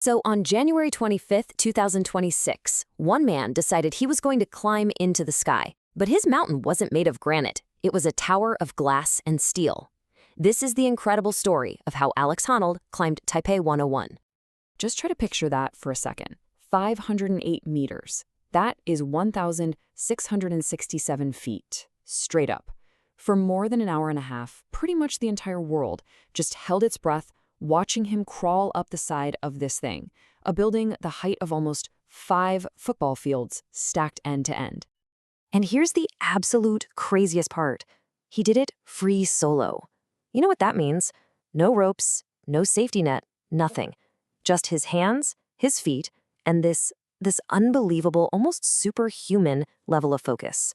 So on January 25th, 2026, one man decided he was going to climb into the sky. But his mountain wasn't made of granite. It was a tower of glass and steel. This is the incredible story of how Alex Honnold climbed Taipei 101. Just try to picture that for a second. 508 meters. That is 1,667 feet, straight up. For more than an hour and a half, pretty much the entire world just held its breath, watching him crawl up the side of this thing, a building the height of almost 5 football fields stacked end to end. And here's the absolute craziest part. He did it free solo. You know what that means? No ropes, no safety net, nothing. Just his hands, his feet, and this unbelievable, almost superhuman level of focus.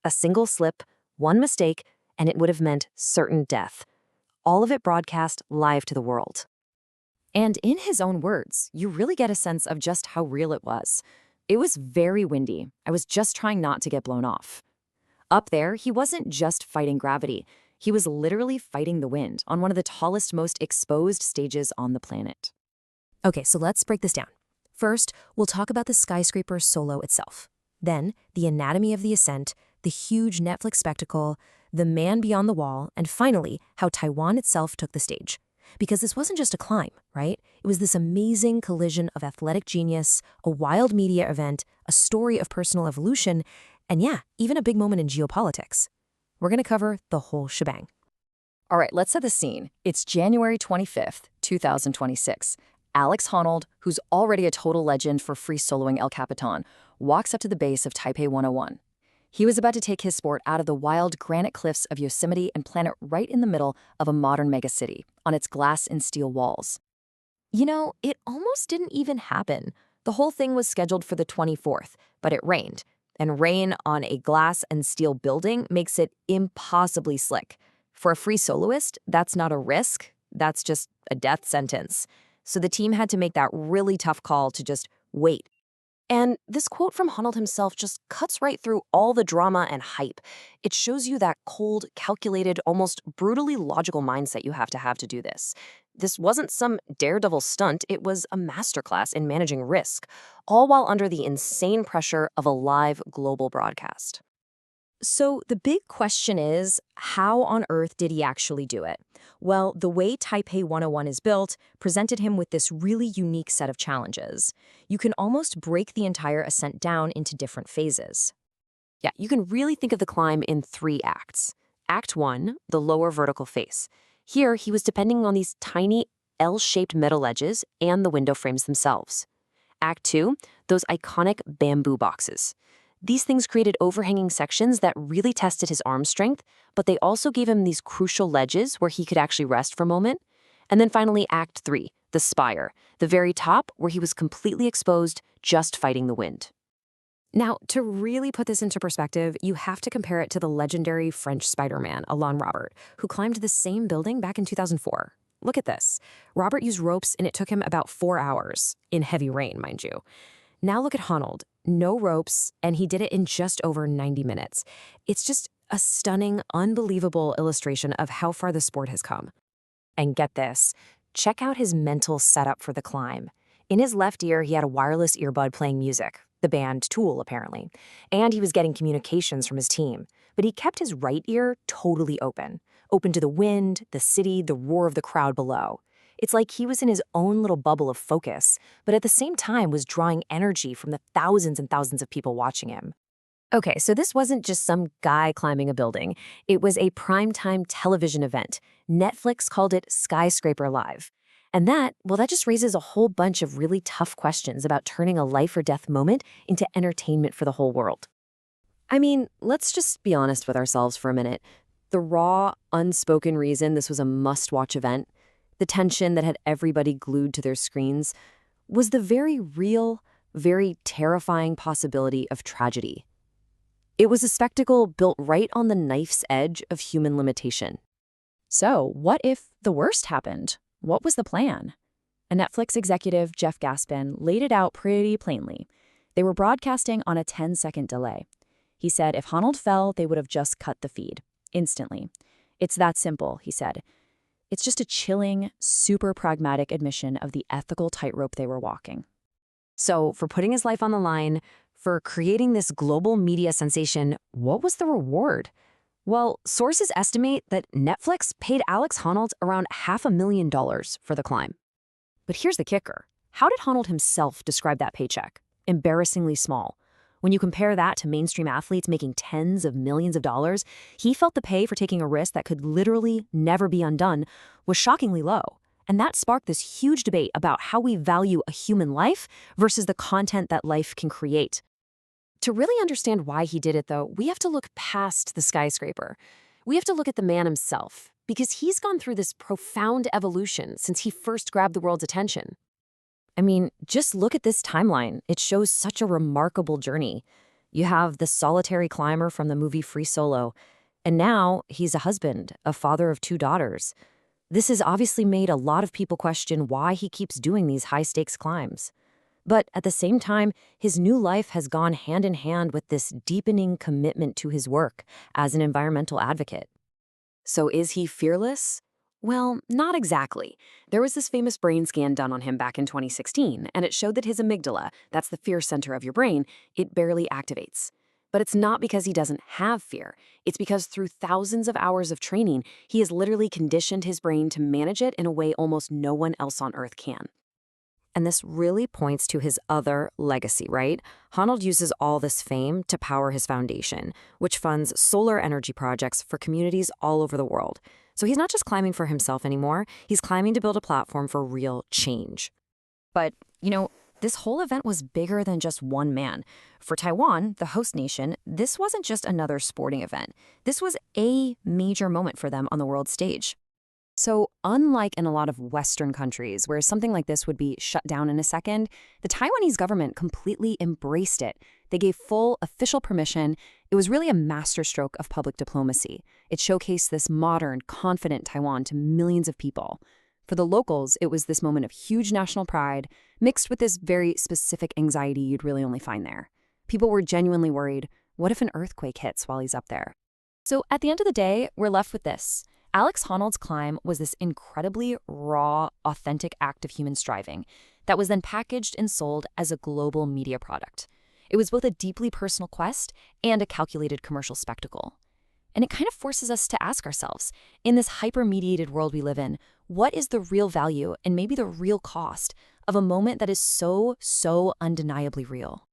A single slip, one mistake, and it would have meant certain death. All of it broadcast live to the world. And in his own words, you really get a sense of just how real it was. It was very windy. I was just trying not to get blown off. Up there, he wasn't just fighting gravity. He was literally fighting the wind on one of the tallest, most exposed stages on the planet. Okay, so let's break this down. First, we'll talk about the skyscraper solo itself. Then, the anatomy of the ascent, the huge Netflix spectacle, the man beyond the wall, and finally, how Taiwan itself took the stage. Because this wasn't just a climb, right? It was this amazing collision of athletic genius, a wild media event, a story of personal evolution, and yeah, even a big moment in geopolitics. We're going to cover the whole shebang. All right, let's set the scene. It's January 25th, 2026. Alex Honnold, who's already a total legend for free soloing El Capitan, walks up to the base of Taipei 101. He was about to take his sport out of the wild granite cliffs of Yosemite and plant it right in the middle of a modern megacity, on its glass and steel walls. You know, it almost didn't even happen. The whole thing was scheduled for the 24th, but it rained. And rain on a glass and steel building makes it impossibly slick. For a free soloist, that's not a risk, that's just a death sentence. So the team had to make that really tough call to just wait. And this quote from Honnold himself just cuts right through all the drama and hype. It shows you that cold, calculated, almost brutally logical mindset you have to do this. This wasn't some daredevil stunt, it was a masterclass in managing risk, all while under the insane pressure of a live global broadcast. So the big question is, how on earth did he actually do it? Well, the way Taipei 101 is built presented him with this really unique set of challenges. You can almost break the entire ascent down into different phases. Yeah, you can really think of the climb in 3 acts. Act 1, the lower vertical face. Here, he was depending on these tiny L-shaped metal ledges and the window frames themselves. Act 2, those iconic bamboo boxes. These things created overhanging sections that really tested his arm strength, but they also gave him these crucial ledges where he could actually rest for a moment. And then finally, Act 3, the spire, the very top where he was completely exposed, just fighting the wind. Now, to really put this into perspective, you have to compare it to the legendary French Spider-Man, Alain Robert, who climbed the same building back in 2004. Look at this. Robert used ropes and it took him about 4 hours, in heavy rain, mind you. Now look at Honnold. No ropes, and he did it in just over 90 minutes. It's just a stunning, unbelievable illustration of how far the sport has come. And get this, check out his mental setup for the climb. In his left ear, he had a wireless earbud playing music, the band Tool, apparently. And he was getting communications from his team. But he kept his right ear totally open to the wind, the city, the roar of the crowd below. It's like he was in his own little bubble of focus, but at the same time was drawing energy from the thousands and thousands of people watching him. Okay, so this wasn't just some guy climbing a building. It was a primetime television event. Netflix called it Skyscraper Live. And that just raises a whole bunch of really tough questions about turning a life or death moment into entertainment for the whole world. I mean, let's just be honest with ourselves for a minute. The raw, unspoken reason this was a must-watch event, the tension that had everybody glued to their screens, was the very real, very terrifying possibility of tragedy. It was a spectacle built right on the knife's edge of human limitation. So, what if the worst happened? What was the plan? A Netflix executive, Jeff Gaspin, laid it out pretty plainly. They were broadcasting on a 10-second delay. He said if Honnold fell, they would have just cut the feed, instantly. It's that simple, he said. It's just a chilling, super pragmatic admission of the ethical tightrope they were walking. So, for putting his life on the line, for creating this global media sensation, what was the reward? Well, sources estimate that Netflix paid Alex Honnold around $500,000 for the climb. But here's the kicker. How did Honnold himself describe that paycheck? Embarrassingly small. When you compare that to mainstream athletes making tens of millions of dollars, he felt the pay for taking a risk that could literally never be undone was shockingly low. And that sparked this huge debate about how we value a human life versus the content that life can create. To really understand why he did it, though, we have to look past the skyscraper. We have to look at the man himself, because he's gone through this profound evolution since he first grabbed the world's attention. I mean, just look at this timeline. It shows such a remarkable journey. You have the solitary climber from the movie FreeSolo, and now he's a husband, a father of 2 daughters. This has obviously made a lot of people question why he keeps doing these high-stakes climbs. But at the same time, his new life has gone hand in hand with this deepening commitment to his work as an environmental advocate. So is he fearless? Well, not exactly. There was this famous brain scan done on him back in 2016, and it showed that his amygdala, that's the fear center of your brain, it barely activates. But it's not because he doesn't have fear. It's because through thousands of hours of training, he has literally conditioned his brain to manage it in a way almost no one else on Earth can. And this really points to his other legacy, right? Honnold uses all this fame to power his foundation, which funds solar energy projects for communities all over the world. So he's not just climbing for himself anymore, he's climbing to build a platform for real change. But, this whole event was bigger than just one man. For Taiwan, the host nation, this wasn't just another sporting event. This was a major moment for them on the world stage. So unlike in a lot of Western countries where something like this would be shut down in a second, the Taiwanese government completely embraced it. They gave full official permission. It was really a masterstroke of public diplomacy. It showcased this modern, confident Taiwan to millions of people. For the locals, it was this moment of huge national pride, mixed with this very specific anxiety you'd really only find there. People were genuinely worried, what if an earthquake hits while he's up there? So at the end of the day, we're left with this. Alex Honnold's climb was this incredibly raw, authentic act of human striving that was then packaged and sold as a global media product. It was both a deeply personal quest and a calculated commercial spectacle. And it kind of forces us to ask ourselves, in this hyper-mediated world we live in, what is the real value and maybe the real cost of a moment that is so undeniably real?